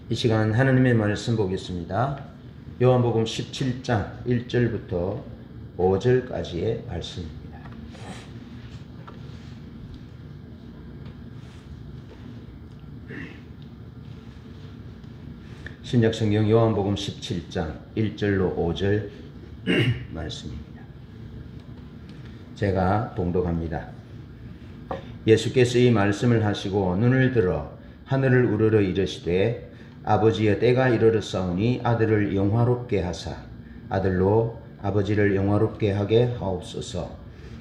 이 시간 하나님의 말씀 보겠습니다. 요한복음 17장 1절부터 5절까지의 말씀입니다. 신약성경 요한복음 17장 1절로 5절 말씀입니다. 제가 봉독합니다. 예수께서 이 말씀을 하시고 눈을 들어 하늘을 우러러 이르시되 아버지여 때가 이르렀사오니 아들을 영화롭게 하사 아들로 아버지를 영화롭게 하게 하옵소서.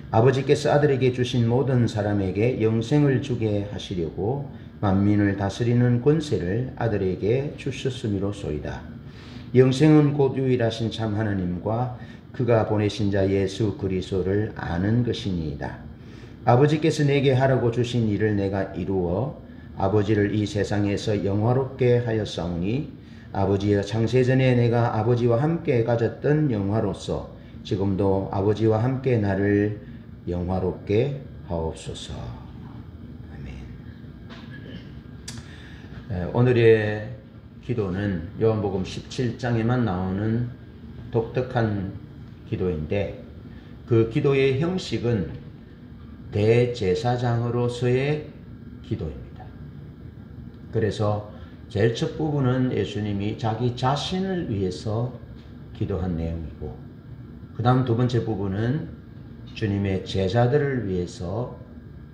아버지께서 아들에게 주신 모든 사람에게 영생을 주게 하시려고 만민을 다스리는 권세를 아들에게 주셨음이로소이다. 영생은 곧 유일하신 참 하나님과 그가 보내신 자 예수 그리스도를 아는 것이니이다. 아버지께서 내게 하라고 주신 일을 내가 이루어 아버지를 이 세상에서 영화롭게 하였사오니 아버지여 창세전에 내가 아버지와 함께 가졌던 영화로서 지금도 아버지와 함께 나를 영화롭게 하옵소서. 아멘. 오늘의 기도는 요한복음 17장에만 나오는 독특한 기도인데 그 기도의 형식은 대제사장으로서의 기도입니다. 그래서 제일 첫 부분은 예수님이 자기 자신을 위해서 기도한 내용이고, 그 다음 두 번째 부분은 주님의 제자들을 위해서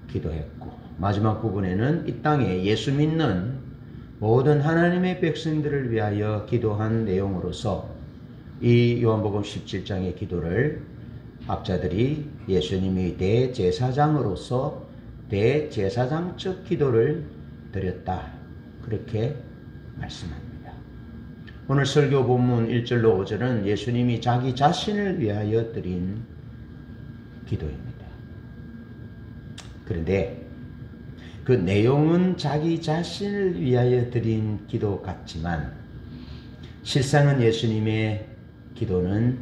기도했고, 마지막 부분에는 이 땅에 예수 믿는 모든 하나님의 백성들을 위하여 기도한 내용으로서 이 요한복음 17장의 기도를 학자들이 예수님이 대제사장으로서 대제사장적 기도를 드렸다, 그렇게 말씀합니다. 오늘 설교 본문 1절로 5절은 예수님이 자기 자신을 위하여 드린 기도입니다. 그런데 그 내용은 자기 자신을 위하여 드린 기도 같지만 실상은 예수님의 기도는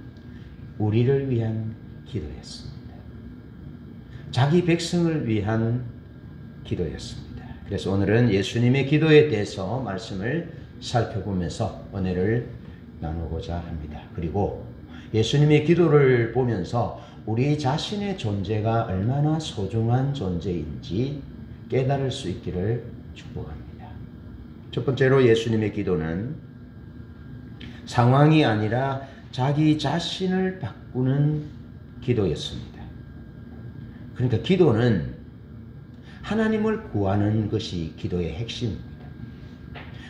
우리를 위한 기도였습니다. 자기 백성을 위한 기도였습니다. 그래서 오늘은 예수님의 기도에 대해서 말씀을 살펴보면서 은혜를 나누고자 합니다. 그리고 예수님의 기도를 보면서 우리 자신의 존재가 얼마나 소중한 존재인지 깨달을 수 있기를 축복합니다. 첫 번째로 예수님의 기도는 상황이 아니라 자기 자신을 바꾸는 기도였습니다. 그러니까 기도는 하나님을 구하는 것이 기도의 핵심입니다.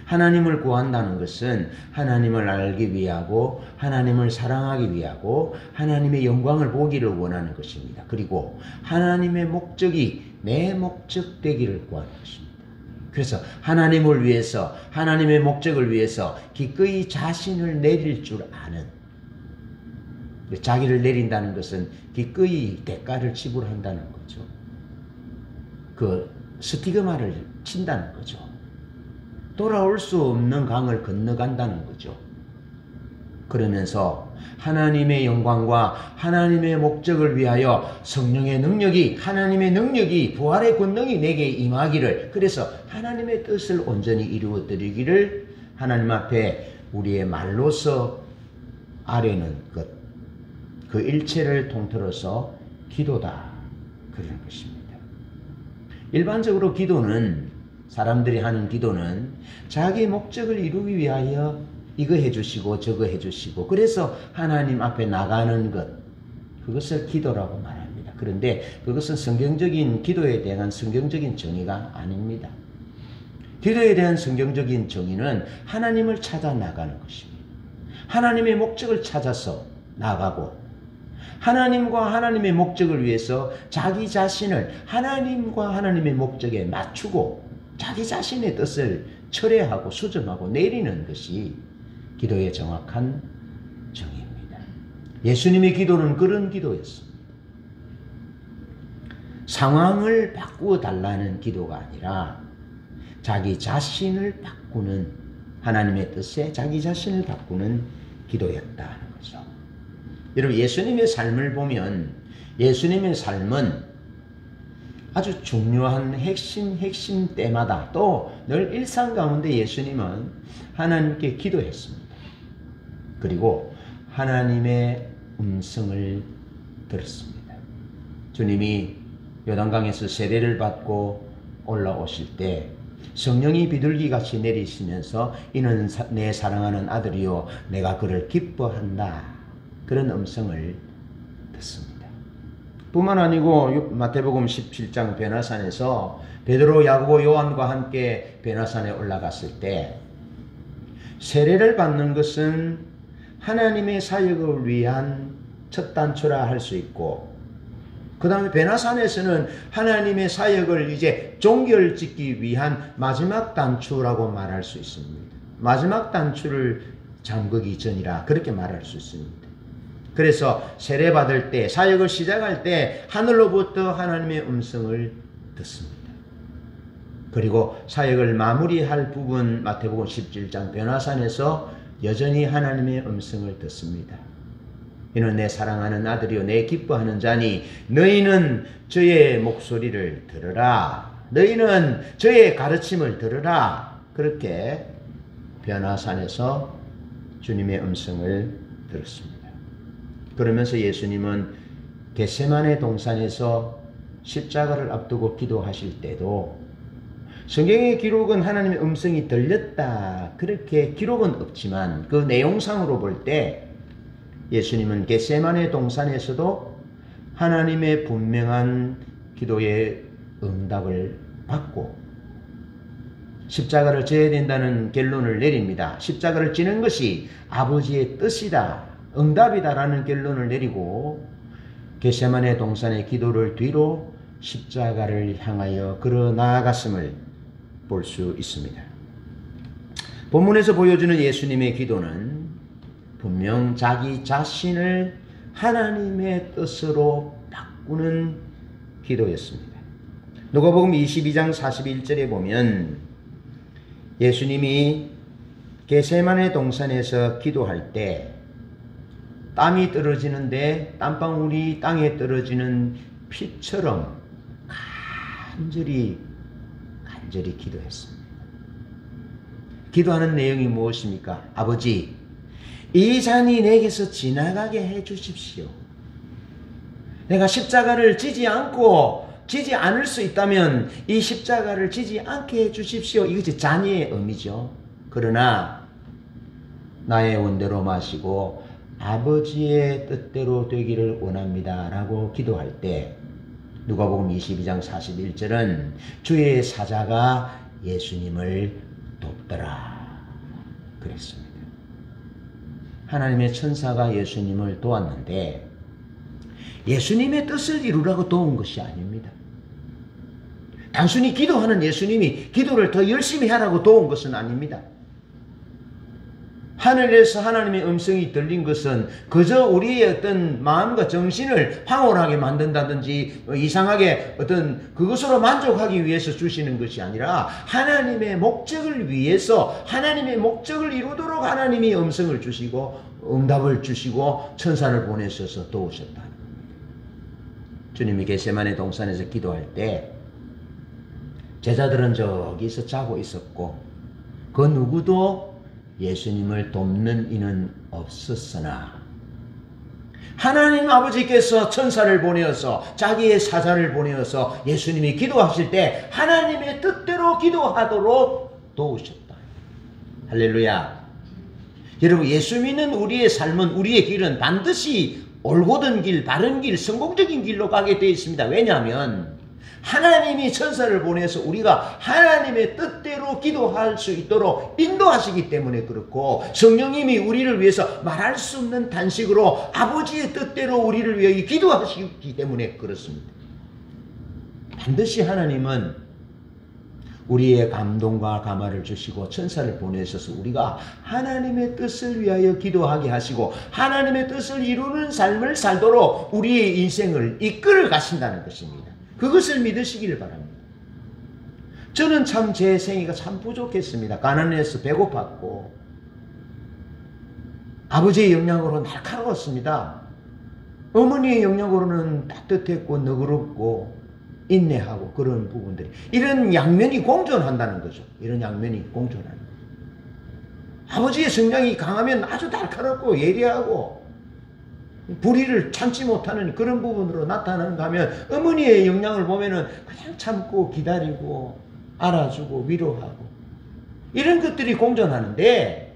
하나님을 구한다는 것은 하나님을 알기 위하고 하나님을 사랑하기 위하고 하나님의 영광을 보기를 원하는 것입니다. 그리고 하나님의 목적이 내 목적 되기를 구하는 것입니다. 그래서 하나님을 위해서, 하나님의 목적을 위해서 기꺼이 자신을 내릴 줄 아는, 자기를 내린다는 것은 기꺼이 대가를 지불한다는 거죠. 그 스티그마를 친다는 거죠. 돌아올 수 없는 강을 건너간다는 거죠. 그러면서 하나님의 영광과 하나님의 목적을 위하여 성령의 능력이, 하나님의 능력이, 부활의 권능이 내게 임하기를, 그래서 하나님의 뜻을 온전히 이루어 드리기를 하나님 앞에 우리의 말로서 아뢰는 것, 그 일체를 통틀어서 기도다, 그런 것입니다. 일반적으로 기도는, 사람들이 하는 기도는 자기 목적을 이루기 위하여 이거 해주시고 저거 해주시고 그래서 하나님 앞에 나가는 것, 그것을 기도라고 말합니다. 그런데 그것은 성경적인 기도에 대한 성경적인 정의가 아닙니다. 기도에 대한 성경적인 정의는 하나님을 찾아 나가는 것입니다. 하나님의 목적을 찾아서 나가고 하나님과 하나님의 목적을 위해서 자기 자신을 하나님과 하나님의 목적에 맞추고 자기 자신의 뜻을 철회하고 수정하고 내리는 것이 기도의 정확한 정의입니다. 예수님의 기도는 그런 기도였습니다. 상황을 바꾸어 달라는 기도가 아니라 자기 자신을 바꾸는, 하나님의 뜻에 자기 자신을 바꾸는 기도였다는 거죠. 여러분, 예수님의 삶을 보면 예수님의 삶은 아주 중요한 핵심 때마다 또 늘 일상 가운데 예수님은 하나님께 기도했습니다. 그리고 하나님의 음성을 들었습니다. 주님이 요단강에서 세례를 받고 올라오실 때 성령이 비둘기같이 내리시면서 이는 내 사랑하는 아들이요 내가 그를 기뻐한다. 그런 음성을 듣습니다. 뿐만 아니고 마태복음 17장 변화산에서 베드로, 야고보, 요한과 함께 변화산에 올라갔을 때 세례를 받는 것은 하나님의 사역을 위한 첫 단추라 할 수 있고 그 다음에 변화산에서는 하나님의 사역을 이제 종결짓기 위한 마지막 단추라고 말할 수 있습니다. 마지막 단추를 잠그기 전이라 그렇게 말할 수 있습니다. 그래서 세례받을 때 사역을 시작할 때 하늘로부터 하나님의 음성을 듣습니다. 그리고 사역을 마무리할 부분 마태복음 17장 변화산에서 여전히 하나님의 음성을 듣습니다. 이는 내 사랑하는 아들이요 내 기뻐하는 자니 너희는 저의 목소리를 들으라. 너희는 저의 가르침을 들으라. 그렇게 변화산에서 주님의 음성을 들었습니다. 그러면서 예수님은 겟세마네 동산에서 십자가를 앞두고 기도하실 때도 성경의 기록은 하나님의 음성이 들렸다 그렇게 기록은 없지만 그 내용상으로 볼 때 예수님은 겟세마네 동산에서도 하나님의 분명한 기도의 응답을 받고 십자가를 져야 된다는 결론을 내립니다. 십자가를 지는 것이 아버지의 뜻이다, 응답이다라는 결론을 내리고 겟세마네 동산의 기도를 뒤로 십자가를 향하여 걸어 나아갔음을 볼 수 있습니다. 본문에서 보여주는 예수님의 기도는 분명 자기 자신을 하나님의 뜻으로 바꾸는 기도였습니다. 누가복음 22장 41절에 보면 예수님이 겟세마네 동산에서 기도할 때 땀이 떨어지는데 땀방울이 땅에 떨어지는 피처럼 간절히 기도했습니다. 기도하는 내용이 무엇입니까? 아버지, 이 잔이 내게서 지나가게 해 주십시오. 내가 십자가를 지지 않을 수 있다면 이 십자가를 지지 않게 해 주십시오. 이것이 잔의 의미죠. 그러나 나의 원대로 마시고 아버지의 뜻대로 되기를 원합니다 라고 기도할 때 누가복음 22장 41절은 주의 사자가 예수님을 돕더라 그랬습니다. 하나님의 천사가 예수님을 도왔는데 예수님의 뜻을 이루라고 도운 것이 아닙니다. 단순히 기도하는 예수님이 기도를 더 열심히 하라고 도운 것은 아닙니다. 하늘에서 하나님의 음성이 들린 것은 그저 우리의 어떤 마음과 정신을 황홀하게 만든다든지 이상하게 어떤 그것으로 만족하기 위해서 주시는 것이 아니라 하나님의 목적을 위해서 하나님의 목적을 이루도록 하나님이 음성을 주시고 응답을 주시고 천사를 보내셔서 도우셨다. 주님이 겟세마네 동산에서 기도할 때 제자들은 저기서 자고 있었고 그 누구도 예수님을 돕는 이는 없었으나 하나님 아버지께서 천사를 보내어서 자기의 사자를 보내어서 예수님이 기도하실 때 하나님의 뜻대로 기도하도록 도우셨다. 할렐루야. 여러분, 예수 믿는 우리의 삶은, 우리의 길은 반드시 올곧은 길, 바른 길, 성공적인 길로 가게 되어 있습니다. 왜냐하면 하나님이 천사를 보내서 우리가 하나님의 뜻대로 기도할 수 있도록 인도하시기 때문에 그렇고, 성령님이 우리를 위해서 말할 수 없는 단식으로 아버지의 뜻대로 우리를 위해 기도하시기 때문에 그렇습니다. 반드시 하나님은 우리의 감동과 감화를 주시고 천사를 보내셔서 우리가 하나님의 뜻을 위하여 기도하게 하시고 하나님의 뜻을 이루는 삶을 살도록 우리의 인생을 이끌어 가신다는 것입니다. 그것을 믿으시기를 바랍니다. 저는 참 제 생애가 참 부족했습니다. 가난해서 배고팠고 아버지의 영향으로 날카로웠습니다. 어머니의 영향으로는 따뜻했고 너그럽고 인내하고 그런 부분들이 이런 양면이 공존한다는 거죠. 이런 양면이 공존하는 거죠. 아버지의 성량이 강하면 아주 날카롭고 예리하고 불의를 참지 못하는 그런 부분으로 나타나는가 하면 어머니의 영향을 보면은 그냥 참고 기다리고 알아주고 위로하고 이런 것들이 공존하는데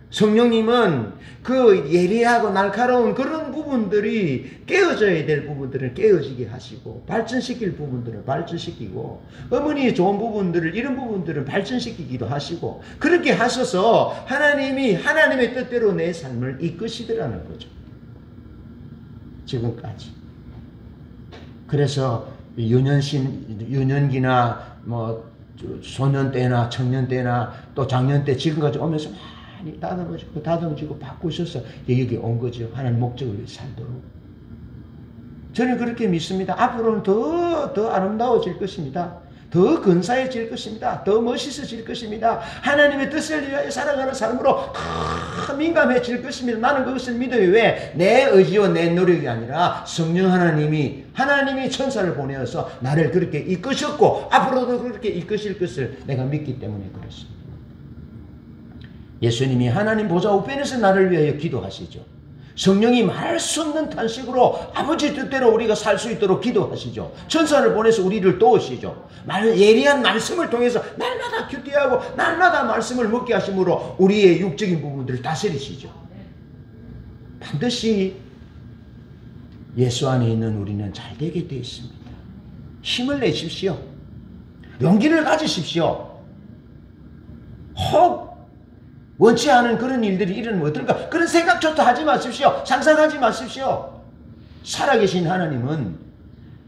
성령님은 그 예리하고 날카로운 그런 부분들이 깨어져야 될 부분들을 깨어지게 하시고 발전시킬 부분들을 발전시키고 어머니의 좋은 부분들을 이런 부분들을 발전시키기도 하시고 그렇게 하셔서 하나님이 하나님의 뜻대로 내 삶을 이끄시더라는 거죠. 지금까지. 그래서 유년기나 뭐 소년 때나 청년 때나 또 장년 때 지금까지 오면서 많이 다듬어지고 바꾸셔서 여기 온 거죠. 하나님 목적을 위해 살도록. 저는 그렇게 믿습니다. 앞으로는 더 아름다워질 것입니다. 더 근사해질 것입니다. 더 멋있어질 것입니다. 하나님의 뜻을 위하여 살아가는 삶으로 민감해질 것입니다. 나는 그것을 믿어요. 왜? 내 의지와 내 노력이 아니라 성령 하나님이 천사를 보내어서 나를 그렇게 이끄셨고 앞으로도 그렇게 이끄실 것을 내가 믿기 때문에 그렇습니다. 예수님이 하나님 보좌 우편에서 나를 위하여 기도하시죠. 성령이 말할 수 없는 탄식으로 아버지 뜻대로 우리가 살 수 있도록 기도하시죠. 천사를 보내서 우리를 도우시죠. 예리한 말씀을 통해서 날마다 큐티하고 날마다 말씀을 먹게 하심으로 우리의 육적인 부분들을 다스리시죠. 반드시 예수 안에 있는 우리는 잘 되게 되어 있습니다. 힘을 내십시오. 용기를 가지십시오. 혹 원치 않은 그런 일들이 일어나면 어떨까? 그런 생각조차 하지 마십시오. 상상하지 마십시오. 살아계신 하나님은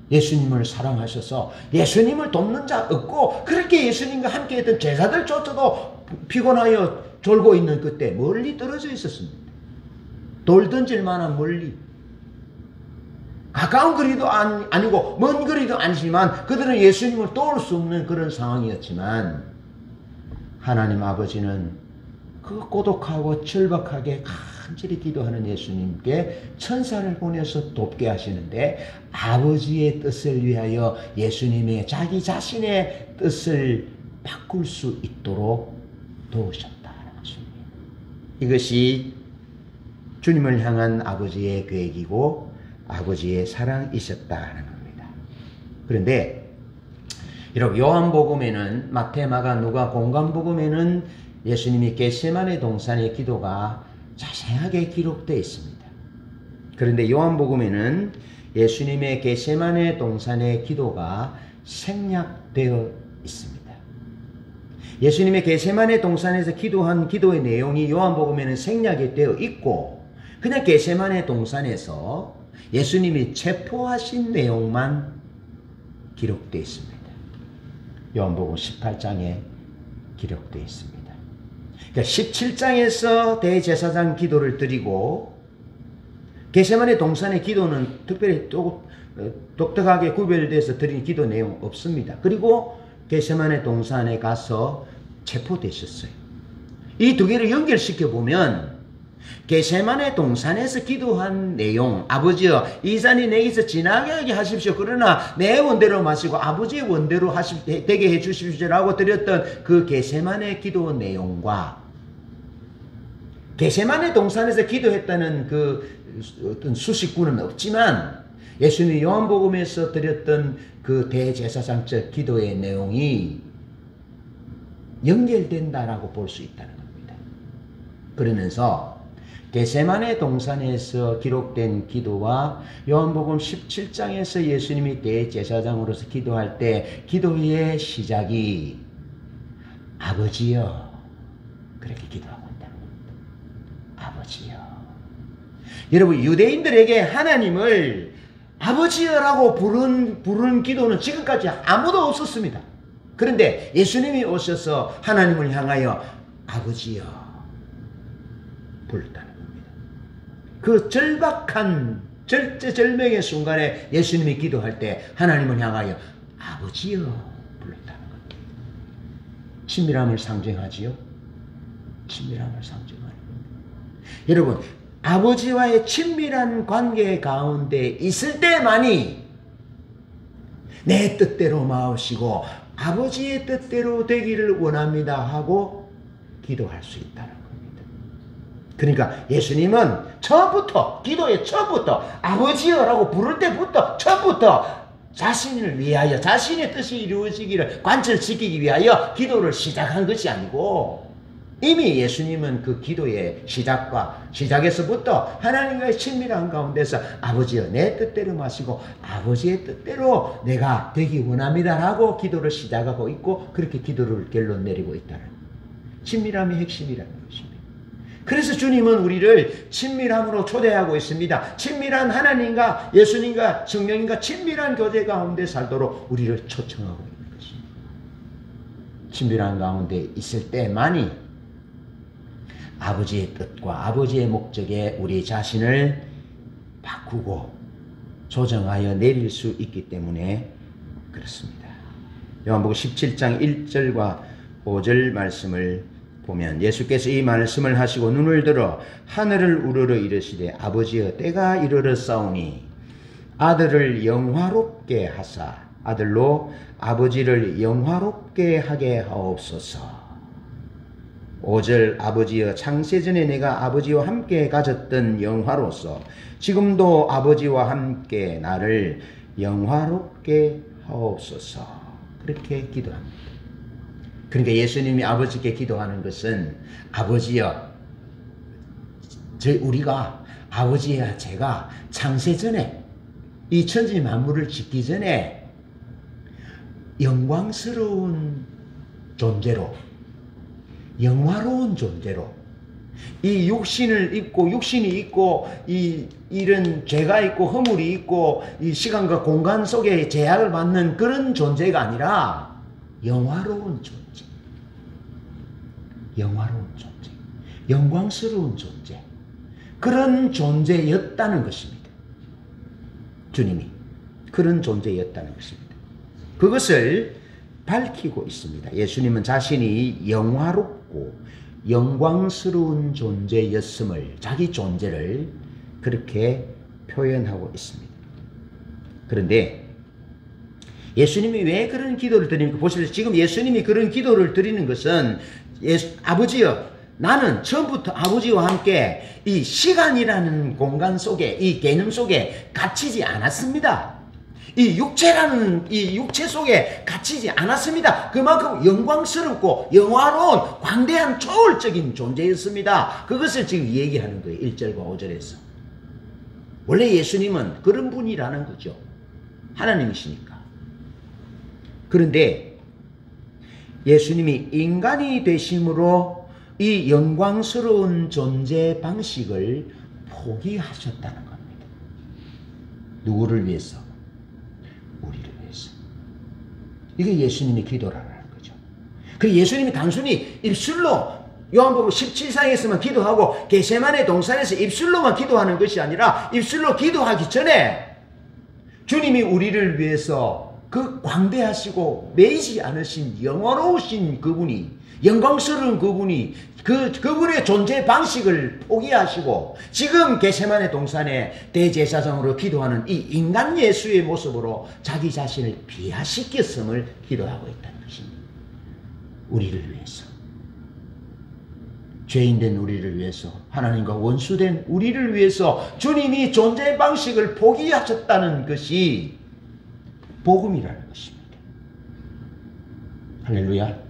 예수님을 사랑하셔서 예수님을 돕는 자 없고 그렇게 예수님과 함께 했던 제자들조차도 피곤하여 졸고 있는 그때 멀리 떨어져 있었습니다. 돌 던질 만한 멀리. 가까운 거리도 아니고 먼 거리도 아니지만 그들은 예수님을 도울 수 없는 그런 상황이었지만 하나님 아버지는 그 고독하고 절박하게 간절히 기도하는 예수님께 천사를 보내서 돕게 하시는데 아버지의 뜻을 위하여 예수님의 자기 자신의 뜻을 바꿀 수 있도록 도우셨다는 것입니다. 이것이 주님을 향한 아버지의 계획이고 아버지의 사랑이셨다는 겁니다. 그런데 여러분 요한복음에는 마태, 마가, 누가, 공관복음에는 예수님이 겟세마네 동산의 기도가 자세하게 기록되어 있습니다. 그런데 요한복음에는 예수님의 겟세마네 동산의 기도가 생략되어 있습니다. 예수님의 겟세마네 동산에서 기도한 기도의 내용이 요한복음에는 생략이 되어 있고 그냥 겟세마네 동산에서 예수님이 체포하신 내용만 기록되어 있습니다. 요한복음 18장에 기록되어 있습니다. 그러니까 17장에서 대제사장 기도를 드리고 겟세마네 동산의 기도는 특별히 독특하게 구별돼서 드린 기도 내용 없습니다. 그리고 겟세마네 동산에 가서 체포되셨어요. 이 두 개를 연결시켜 보면 겟세마네 동산에서 기도한 내용, 아버지여 이 잔이 내게서 지나가게 하십시오. 그러나 내 원대로 마시고 아버지의 원대로 되게 해주십시오라고 드렸던 그 겟세마네 기도 내용과 겟세마네 동산에서 기도했다는 그 어떤 수식구는 없지만 예수님이 요한복음에서 드렸던 그 대제사장적 기도의 내용이 연결된다라고 볼 수 있다는 겁니다. 그러면서 겟세마네 동산에서 기록된 기도와 요한복음 17장에서 예수님이 대제사장으로서 기도할 때 기도의 시작이 아버지여 그렇게 기도하고 있다는 겁니다. 아버지여. 여러분 유대인들에게 하나님을 아버지여라고 부른 기도는 지금까지 아무도 없었습니다. 그런데 예수님이 오셔서 하나님을 향하여 아버지여 불렀다는 겁니다. 그 절박한 절제절명의 순간에 예수님이 기도할 때 하나님을 향하여 아버지여 불렀다는 겁니다. 친밀함을 상징하지요. 친밀함을 상징하는 겁니다. 여러분 아버지와의 친밀한 관계 가운데 있을 때만이 내 뜻대로 마옵시고 아버지의 뜻대로 되기를 원합니다 하고 기도할 수 있다는 겁니다. 그러니까 예수님은 처음부터, 기도의 처음부터 아버지여라고 부를 때부터 처음부터 자신을 위하여, 자신의 뜻이 이루어지기를 관철시키기 위하여 기도를 시작한 것이 아니고, 이미 예수님은 그 기도의 시작에서부터 하나님과의 친밀한 가운데서 아버지여 내 뜻대로 마시고 아버지의 뜻대로 내가 되기 원합니다 라고 기도를 시작하고 있고, 그렇게 기도를 결론 내리고 있다는 친밀함의 핵심이라는 것입니다. 그래서 주님은 우리를 친밀함으로 초대하고 있습니다. 친밀한 하나님과 예수님과 성령님과 친밀한 교제 가운데 살도록 우리를 초청하고 있는 것입니다. 친밀한 가운데 있을 때만이 아버지의 뜻과 아버지의 목적에 우리 자신을 바꾸고 조정하여 내릴 수 있기 때문에 그렇습니다. 요한복음 17장 1절과 5절 말씀을 보면 예수께서 이 말씀을 하시고 눈을 들어 하늘을 우러러 이르시되 아버지여 때가 이르렀사오니 아들을 영화롭게 하사 아들로 아버지를 영화롭게 하게 하옵소서. 5절 아버지여 창세전에 내가 아버지와 함께 가졌던 영화로서 지금도 아버지와 함께 나를 영화롭게 하옵소서. 그렇게 기도합니다. 그러니까 예수님이 아버지께 기도하는 것은 아버지여 우리가 아버지야 제가 창세전에 이 천지 만물을 짓기 전에 영광스러운 존재로 영화로운 존재로 이 육신을 입고 육신이 있고 이런 죄가 있고 허물이 있고 이 시간과 공간 속에 제약을 받는 그런 존재가 아니라 영화로운 존재, 영화로운 존재, 영광스러운 존재, 그런 존재였다는 것입니다. 주님이 그런 존재였다는 것입니다. 그것을 밝히고 있습니다. 예수님은 자신이 영화롭고 영광스러운 존재였음을, 자기 존재를 그렇게 표현하고 있습니다. 그런데 예수님이 왜 그런 기도를 드립니까? 보시면 지금 예수님이 그런 기도를 드리는 것은 아버지여 나는 처음부터 아버지와 함께 이 시간이라는 공간 속에 이 개념 속에 갇히지 않았습니다. 이 육체라는 이 육체 속에 갇히지 않았습니다. 그만큼 영광스럽고 영화로운 광대한 초월적인 존재였습니다. 그것을 지금 얘기하는 거예요. 1절과 5절에서. 원래 예수님은 그런 분이라는 거죠. 하나님이시니까. 그런데 예수님이 인간이 되심으로 이 영광스러운 존재 방식을 포기하셨다는 겁니다. 누구를 위해서? 우리를 위해서. 이게 예수님의 기도라는 거죠. 그 예수님이 단순히 입술로 요한복음 17장에서만 기도하고 겟세마네 동산에서 입술로만 기도하는 것이 아니라 입술로 기도하기 전에 주님이 우리를 위해서 그 광대하시고 매이지 않으신 영화로우신 그분이, 영광스러운 그분이 그분의 존재 방식을 포기하시고 지금 겟세마네 동산에 대제사장으로 기도하는 이 인간 예수의 모습으로 자기 자신을 비하시켰음을 기도하고 있다는 것입니다. 우리를 위해서, 죄인된 우리를 위해서, 하나님과 원수된 우리를 위해서 주님이 존재 방식을 포기하셨다는 것이 복음이라는 것입니다. 할렐루야.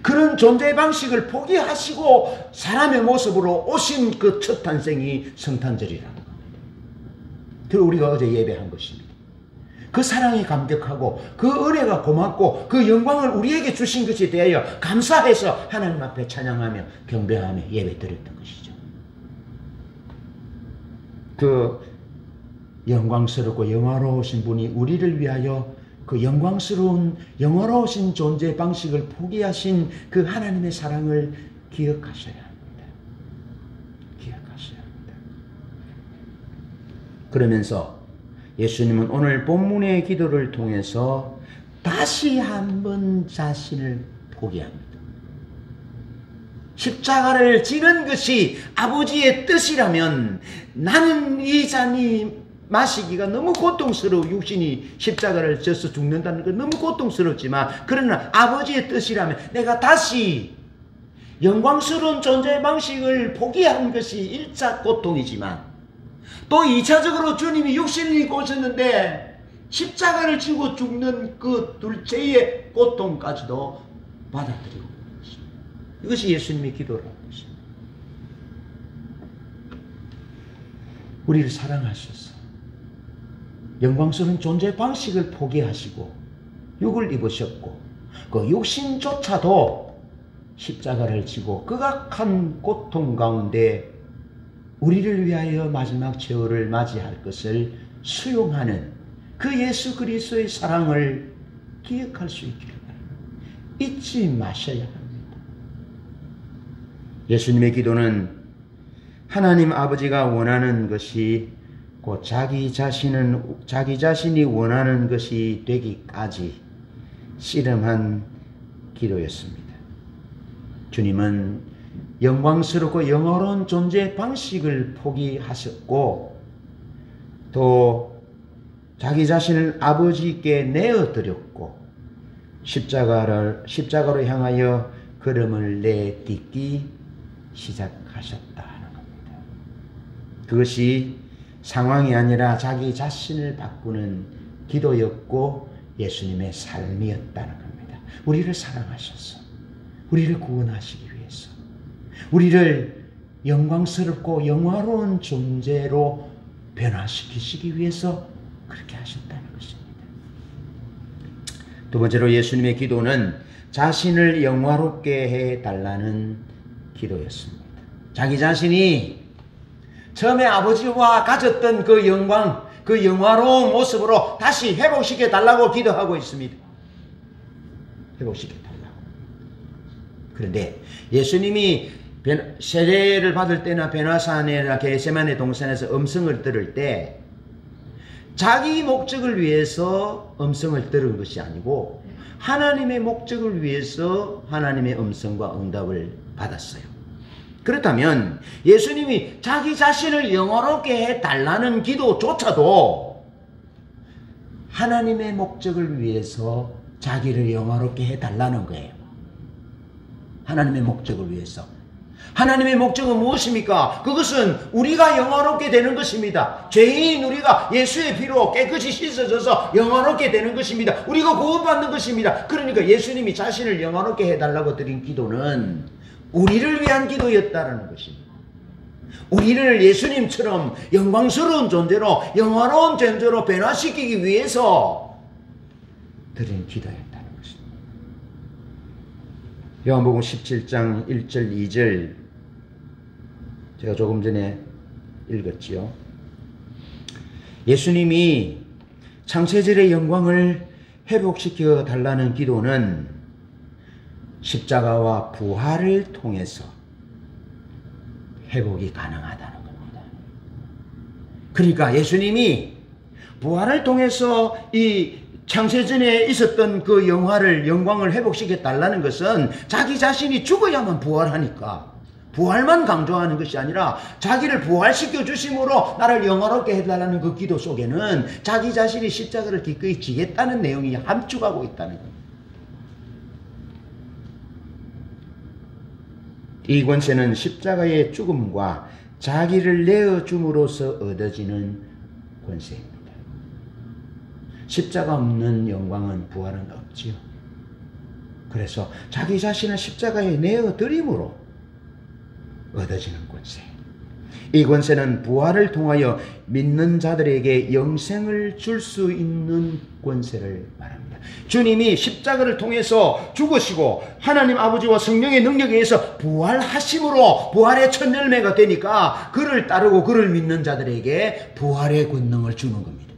그런 존재 방식을 포기하시고 사람의 모습으로 오신 그 첫 탄생이 성탄절이라는 겁니다. 그리고 우리가 어제 예배한 것입니다. 그 사랑이 감격하고 그 은혜가 고맙고 그 영광을 우리에게 주신 것에 대하여 감사해서 하나님 앞에 찬양하며 경배하며 예배 드렸던 것이죠. 그 영광스럽고 영화로우신 분이 우리를 위하여 그 영광스러운 영화로우신 존재 방식을 포기하신 그 하나님의 사랑을 기억하셔야 합니다. 기억하셔야 합니다. 그러면서 예수님은 오늘 본문의 기도를 통해서 다시 한번 자신을 포기합니다. 십자가를 지는 것이 아버지의 뜻이라면 나는 이 잔이 마시기가 너무 고통스러워. 육신이 십자가를 져서 죽는다는 건 너무 고통스럽지만, 그러나 아버지의 뜻이라면 내가 다시 영광스러운 존재의 방식을 포기하는 것이 1차 고통이지만, 또 2차적으로 주님이 육신을 입고 오셨는데 십자가를 지고 죽는 그 둘째의 고통까지도 받아들이고 있는 것입니다. 이것이 예수님의 기도라는 것입니다. 우리를 사랑하셔서 영광스러운 존재 방식을 포기하시고 육을 입으셨고, 그 육신조차도 십자가를 지고 극악한 고통 가운데 우리를 위하여 마지막 최후를 맞이할 것을 수용하는 그 예수 그리스도의 사랑을 기억할 수 있기를 바랍니다. 잊지 마셔야 합니다. 예수님의 기도는 하나님 아버지가 원하는 것이 곧 자기 자신이 원하는 것이 되기까지 씨름한 기도였습니다. 주님은 영광스럽고 영원한 존재 방식을 포기하셨고, 또 자기 자신을 아버지께 내어드렸고, 십자가로 향하여 걸음을 내딛기 시작하셨다 하는 겁니다. 그것이 상황이 아니라 자기 자신을 바꾸는 기도였고 예수님의 삶이었다는 겁니다. 우리를 사랑하셔서 우리를 구원하시기 위해서, 우리를 영광스럽고 영화로운 존재로 변화시키시기 위해서 그렇게 하셨다는 것입니다. 두 번째로 예수님의 기도는 자신을 영화롭게 해달라는 기도였습니다. 자기 자신이 처음에 아버지와 가졌던 그 영광, 그 영화로운 모습으로 다시 회복시켜 달라고 기도하고 있습니다. 회복시켜 달라고. 그런데 예수님이 세례를 받을 때나 베나산이나 겟세마네 동산에서 음성을 들을 때 자기 목적을 위해서 음성을 들은 것이 아니고 하나님의 목적을 위해서 하나님의 음성과 응답을 받았어요. 그렇다면 예수님이 자기 자신을 영화롭게 해달라는 기도조차도 하나님의 목적을 위해서 자기를 영화롭게 해달라는 거예요. 하나님의 목적을 위해서. 하나님의 목적은 무엇입니까? 그것은 우리가 영화롭게 되는 것입니다. 죄인 우리가 예수의 피로 깨끗이 씻어져서 영화롭게 되는 것입니다. 우리가 구원받는 것입니다. 그러니까 예수님이 자신을 영화롭게 해달라고 드린 기도는 우리를 위한 기도였다는 것입니다. 우리를 예수님처럼 영광스러운 존재로, 영화로운 존재로 변화시키기 위해서 드린 기도였다는 것입니다. 요한복음 17장 1절 2절 제가 조금 전에 읽었지요. 예수님이 창세절의 영광을 회복시켜 달라는 기도는 십자가와 부활을 통해서 회복이 가능하다는 겁니다. 그러니까 예수님이 부활을 통해서 이 창세전에 있었던 그 영광을 회복시켜 달라는 것은 자기 자신이 죽어야만 부활하니까 부활만 강조하는 것이 아니라 자기를 부활시켜 주심으로 나를 영화롭게 해달라는 그 기도 속에는 자기 자신이 십자가를 기꺼이 지겠다는 내용이 함축하고 있다는 겁니다. 이 권세는 십자가의 죽음과 자기를 내어줌으로써 얻어지는 권세입니다. 십자가 없는 영광은 부활은 없지요. 그래서 자기 자신을 십자가에 내어드림으로 얻어지는 권세. 이 권세는 부활을 통하여 믿는 자들에게 영생을 줄 수 있는 권세를 말합니다. 주님이 십자가를 통해서 죽으시고 하나님 아버지와 성령의 능력에 의해서 부활하심으로 부활의 첫 열매가 되니까 그를 따르고 그를 믿는 자들에게 부활의 권능을 주는 겁니다.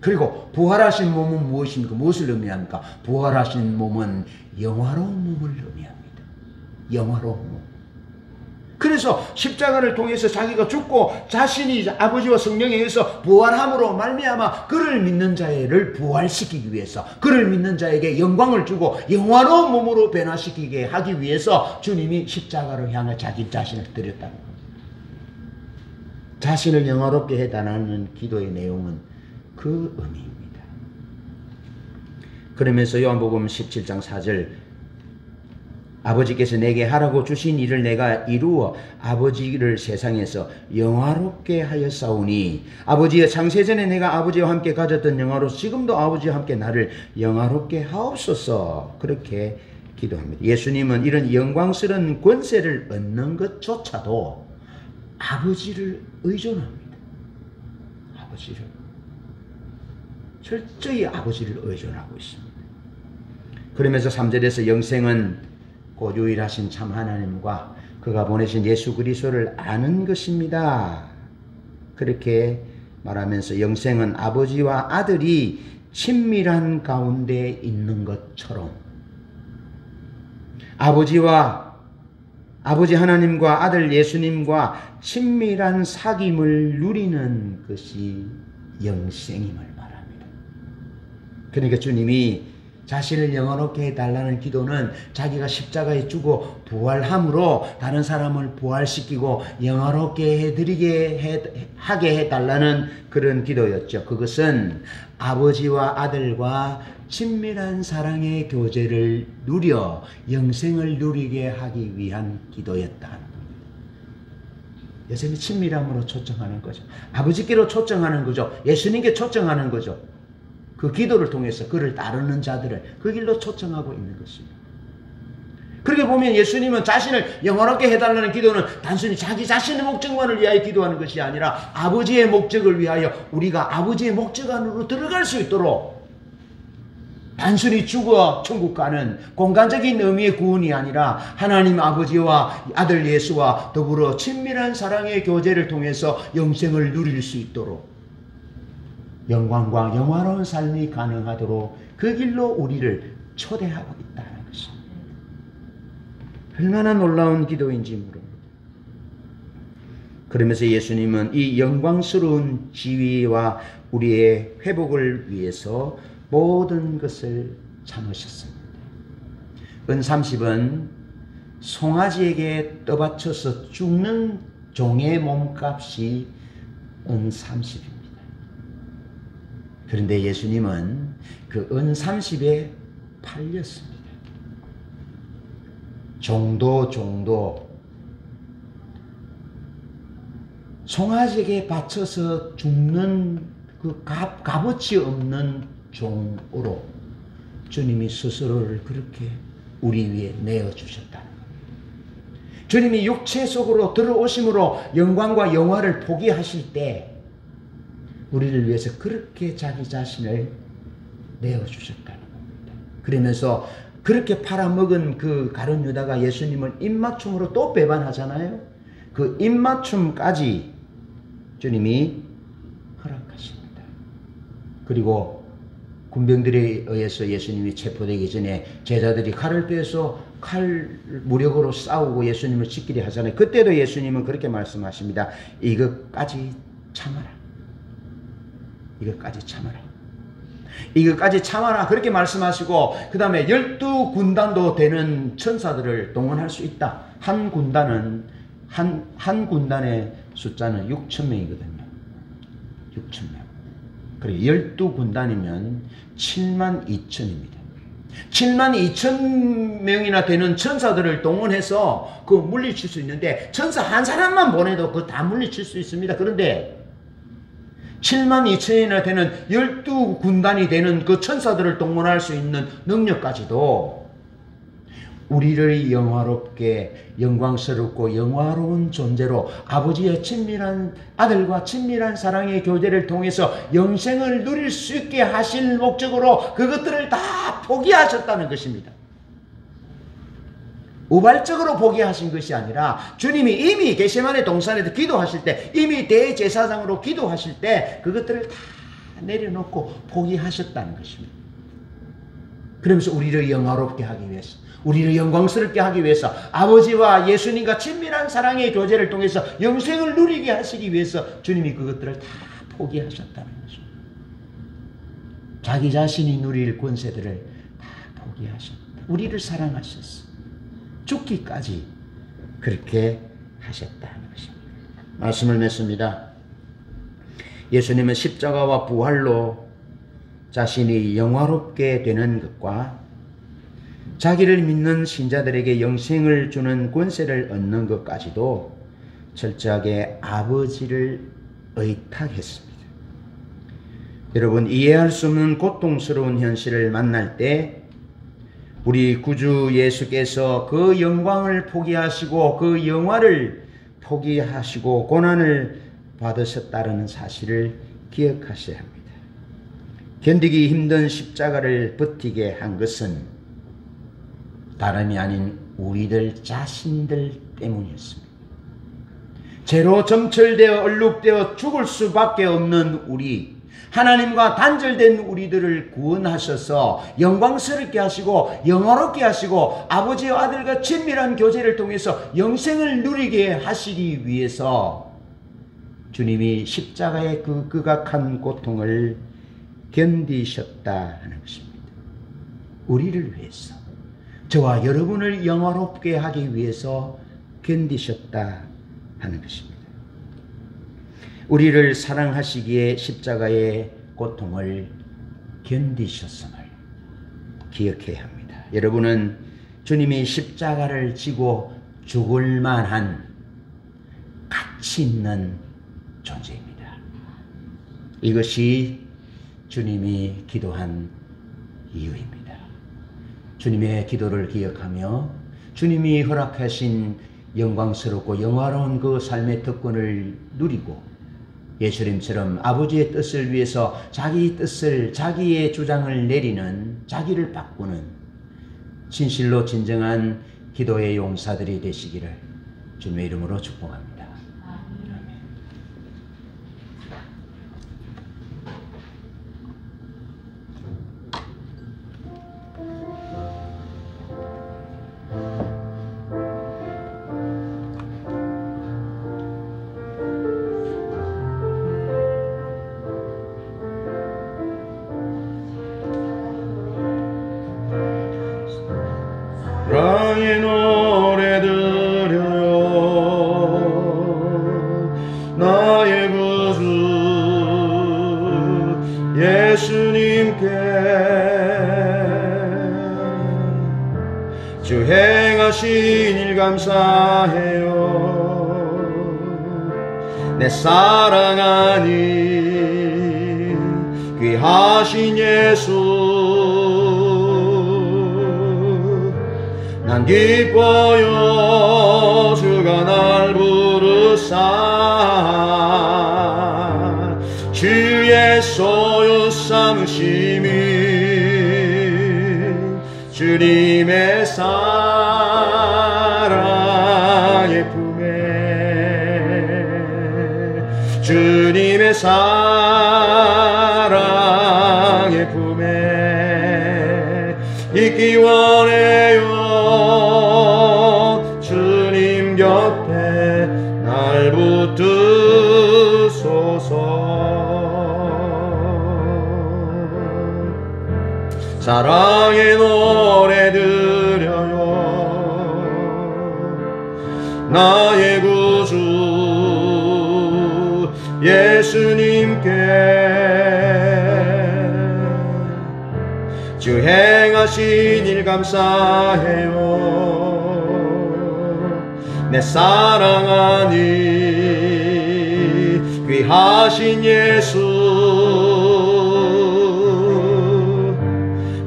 그리고 부활하신 몸은 무엇입니까? 무엇을 의미합니까? 부활하신 몸은 영화로운 몸을 의미합니다. 영화로운 몸. 그래서 십자가를 통해서 자기가 죽고 자신이 아버지와 성령에 의해서 부활함으로 말미암아 그를 믿는 자를 부활시키기 위해서, 그를 믿는 자에게 영광을 주고 영화로운 몸으로 변화시키게 하기 위해서 주님이 십자가로 향해 자기 자신을 드렸다는 겁니다. 자신을 영화롭게 해달라는 기도의 내용은 그 의미입니다. 그러면서 요한복음 17장 4절 아버지께서 내게 하라고 주신 일을 내가 이루어 아버지를 세상에서 영화롭게 하였사오니 아버지여 창세전에 내가 아버지와 함께 가졌던 영화로 지금도 아버지와 함께 나를 영화롭게 하옵소서. 그렇게 기도합니다. 예수님은 이런 영광스러운 권세를 얻는 것조차도 아버지를 의존합니다. 아버지를. 철저히 아버지를 의존하고 있습니다. 그러면서 3절에서 영생은 곧 유일하신 참 하나님과 그가 보내신 예수 그리스도를 아는 것입니다. 그렇게 말하면서 영생은 아버지와 아들이 친밀한 가운데 있는 것처럼 아버지 하나님과 아들 예수님과 친밀한 사귐을 누리는 것이 영생임을 말합니다. 그러니까 주님이 자신을 영원롭게 해달라는 기도는 자기가 십자가에 죽어 부활함으로 다른 사람을 부활시키고 영원롭게 하게 해달라는 그런 기도였죠. 그것은 아버지와 아들과 친밀한 사랑의 교제를 누려 영생을 누리게 하기 위한 기도였다. 예수님이 친밀함으로 초청하는 거죠. 아버지께로 초청하는 거죠. 예수님께 초청하는 거죠. 그 기도를 통해서 그를 따르는 자들을 그 길로 초청하고 있는 것입니다. 그렇게 보면 예수님은 자신을 영원롭게 해달라는 기도는 단순히 자기 자신의 목적만을 위하여 기도하는 것이 아니라 아버지의 목적을 위하여 우리가 아버지의 목적 안으로 들어갈 수 있도록 단순히 죽어 천국 가는 공간적인 의미의 구원이 아니라 하나님 아버지와 아들 예수와 더불어 친밀한 사랑의 교제를 통해서 영생을 누릴 수 있도록 영광과 영화로운 삶이 가능하도록 그 길로 우리를 초대하고 있다는 것입니다. 얼마나 놀라운 기도인지 모릅니다. 그러면서 예수님은 이 영광스러운 지위와 우리의 회복을 위해서 모든 것을 참으셨습니다. 은 30은 송아지에게 떠받쳐서 죽는 종의 몸값이 은 30입니다. 그런데 예수님은 그 은 30에 팔렸습니다. 종도 송아지에게 바쳐서 죽는 그 값어치 없는 종으로 주님이 스스로를 그렇게 우리 위해 내어주셨다는 겁니다. 주님이 육체 속으로 들어오심으로 영광과 영화를 포기하실 때 우리를 위해서 그렇게 자기 자신을 내어주셨다는 겁니다. 그러면서 그렇게 팔아먹은 그 가룟 유다가 예수님을 입맞춤으로 또 배반하잖아요. 그 입맞춤까지 주님이 허락하십니다. 그리고 군병들에 의해서 예수님이 체포되기 전에 제자들이 칼을 빼서 무력으로 싸우고 예수님을 지키려 하잖아요. 그때도 예수님은 그렇게 말씀하십니다. 이것까지 참아라. 이것까지 참아라. 이것까지 참아라. 그렇게 말씀하시고 그 다음에 12군단도 되는 천사들을 동원할 수 있다. 한 군단은 한 군단의 숫자는 6,000명이거든요. 6,000명. 그리고 12군단이면 72,000입니다. 72,000명이나 되는 천사들을 동원해서 그 물리칠 수 있는데 천사 한 사람만 보내도 그거 다 물리칠 수 있습니다. 그런데 72,000이나 되는 12군단이 되는 그 천사들을 동원할 수 있는 능력까지도 우리를 영화롭게 영광스럽고 영화로운 존재로 아버지의 친밀한 아들과 친밀한 사랑의 교제를 통해서 영생을 누릴 수 있게 하실 목적으로 그것들을 다 포기하셨다는 것입니다. 우발적으로 포기하신 것이 아니라 주님이 이미 겟세마네 동산에서 기도하실 때 이미 대제사장으로 기도하실 때 그것들을 다 내려놓고 포기하셨다는 것입니다. 그러면서 우리를 영화롭게 하기 위해서 우리를 영광스럽게 하기 위해서 아버지와 예수님과 친밀한 사랑의 교제를 통해서 영생을 누리게 하시기 위해서 주님이 그것들을 다 포기하셨다는 것입니다. 자기 자신이 누릴 권세들을 다 포기하셨다. 우리를 사랑하셨어. 죽기까지 그렇게 하셨다는 것입니다. 말씀을 맺습니다. 예수님은 십자가와 부활로 자신이 영화롭게 되는 것과 자기를 믿는 신자들에게 영생을 주는 권세를 얻는 것까지도 철저하게 아버지를 의탁했습니다. 여러분, 이해할 수 없는 고통스러운 현실을 만날 때 우리 구주 예수께서 그 영광을 포기하시고 그 영화를 포기하시고 고난을 받으셨다는 사실을 기억하셔야 합니다. 견디기 힘든 십자가를 버티게 한 것은 다름이 아닌 우리들 자신들 때문이었습니다. 죄로 점철되어 얼룩되어 죽을 수밖에 없는 우리, 하나님과 단절된 우리들을 구원하셔서 영광스럽게 하시고 영화롭게 하시고 아버지와 아들과 친밀한 교제를 통해서 영생을 누리게 하시기 위해서 주님이 십자가의 그 극악한 고통을 견디셨다 하는 것입니다. 우리를 위해서, 저와 여러분을 영화롭게 하기 위해서 견디셨다 하는 것입니다. 우리를 사랑하시기에 십자가의 고통을 견디셨음을 기억해야 합니다. 여러분은 주님이 십자가를 지고 죽을 만한 가치 있는 존재입니다. 이것이 주님이 기도한 이유입니다. 주님의 기도를 기억하며 주님이 허락하신 영광스럽고 영화로운 그 삶의 특권을 누리고 예수님처럼 아버지의 뜻을 위해서 자기 뜻을, 자기의 주장을 내리는, 자기를 바꾸는 진실로 진정한 기도의 용사들이 되시기를 주님의 이름으로 축복합니다. 사랑의 노래 드려요 나의 구주 예수님께 주 행하신 일 감사해요 내 사랑하니 귀하신 예수 난 기뻐요 주가 날 부르사 주의 소유 삼으심이 주님의 사랑의 품에 주님의 사랑의 품에 있기 원해요 주님 곁에 날 붙드소서 사랑의 노래 드려요 나의 구주 예수님께 주 행하신 일 감사해요 내 사랑하니 귀하신 예수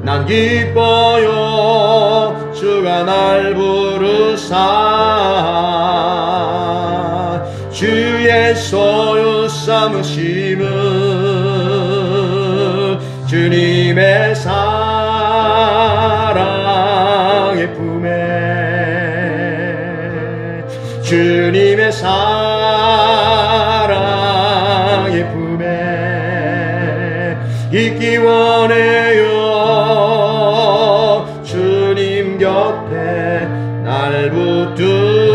난 기뻐요 주가 날 부르사 주의 소유 삼으심은 주님의 사랑의 품에 주님의 사랑의 품에 있기 원해요 주님 곁에 날 붙드소서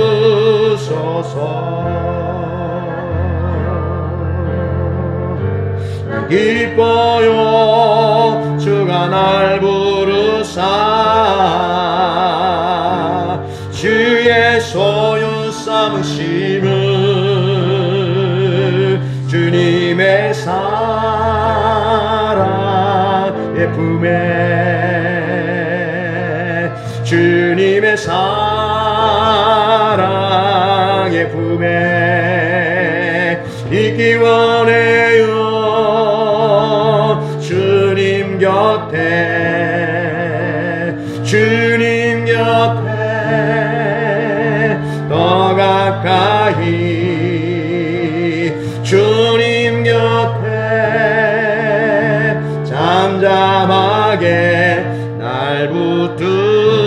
기뻐요 주가 날 부르사 주의 소유 삼으심은 주님의 사랑의 품에 있기 원해요. 주님 곁에 주님 곁에 더 가까이 주님 곁에 잠잠하게 날 붙들고